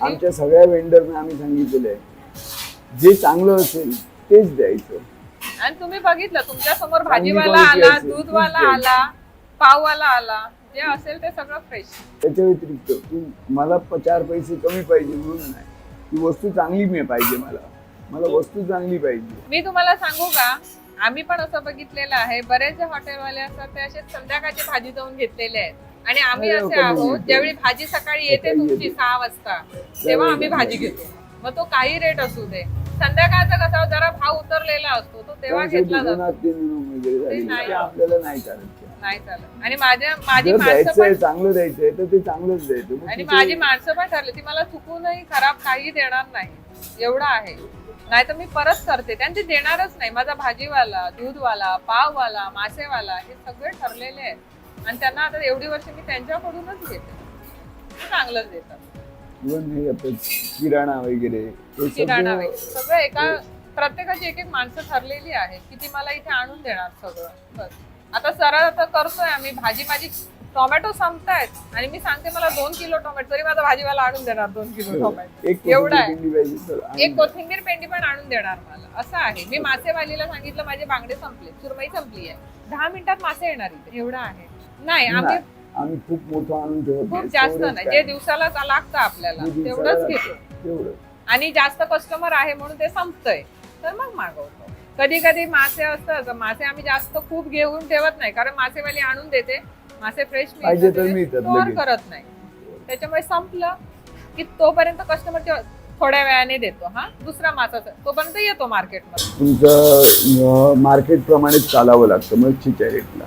आमच्या सगळ्या वेंडरने आम्ही सांगितलेलं आहे जे चांगलं असेल तेच द्यायचं. आणि तुम्ही बघितलं तुमच्या समोर चांगली भाजीवाला quality आला, असेल, दूधवाला तीच आला, पाववाला आला, जे असेल ते सगळं फ्रेश. त्याच्या व्यतिरिक्त की मला 4 पैसे कमी पाहिजे म्हणून नाही, ती वस्तू चांगली मी पाहिजे, मला वस्तू चांगली पाहिजे. मी तुम्हाला सांगू का, आम्ही पण असं बघितलेलं आहे, बरेच जे हॉटेलवाले असतात ते असे संध्याकाळची भाजी जाऊन घेतलेले आहेत आणि आम्ही अरे, असे कमी आहोत घेतो. ज्यावेळी भाजी सकाळी येते सकाळी तुमची येते. 6 वाजता तेव्हा आम्ही भाजी घेतो. मग तो काही रेट असू दे, संध्याकाळचा कसा जरा भाव उतरलेला असतो तो तेव्हा घेतला जातो. ते नाही. आपल्याला नाही चालत. नाही चालत. आणि माझी जर माणसं द्यायचंय पण चांगलं द्यायचंय तर ते चांगलंच द्यायचं. मग आणि तिथे- माझी माणसं पण ठरली ती मला चुकूनही खराब काही देणार नाही एवढं आहे. नाही तर मी परत करते आणि ते देणारच नाही. माझा भाजीवाला, दूधवाला, पाववाला, मासेवाला हे सगळे ठरलेले आहेत आणि त्यांना आता एवढी वर्ष मी त्यांच्याकडूनच घेते. ते चांगलंच देतात. इव्हन हे आपलं किराणा वगैरे हे किराणा सगळं- वगैरे सगळं एका प्रत्येकाची एक एक माणसं ठरलेली आहे की ती मला इथे आणून देणार सगळं. बस आता सरळ आता करतोय आम्ही भाजी. माझी टोमॅटो संपतायत आणि मी सांगते मला 2 किलो टोमॅटो, तरी माझा भाजीवाला आणून देणार 2 किलो टोमॅटो. एक एवढं आहे. कोथिंबीर पाहिजे तर आणून एक कोथिंबीर पेंडी पण आणून देणार मला, असं आहे. मी मासेवालीला सांगितलं माझे बांगडे संपले, सुरमई संपली आहे, 10 मिनिटात मासे येणार इथे. एवढं आहे. नाही आम्ही नाही, आम्ही खूप मोठं आणून ठेवत खूप नाही. जास्त storage नाही, काय? जे दिवसाला लागतं आपल्याला जे दिवसाला तेवढंच लागतं, घेतो. तेवढं. आणि जास्त कस्टमर आहे म्हणून ते संपतंय तर मग मागवतो. कधी कधी मासे असतात, मासे आम्ही जास्त खूप घेऊन ठेवत नाही कारण मासेवाली आणून देते, मासे फ्रेश पाहिजे तर मिळतात स्टोअर लगेच. करत नाही. त्याच्यामुळे संपलं की तोपर्यंत कस्टमर थोड्या वेळाने देतो. हा दुसरा मासा तोपर्यंत येतो मार्केटमध्ये. तुमचं मार्केट प्रमाणेच चालावं लागतं मच्छीच्या रेटला.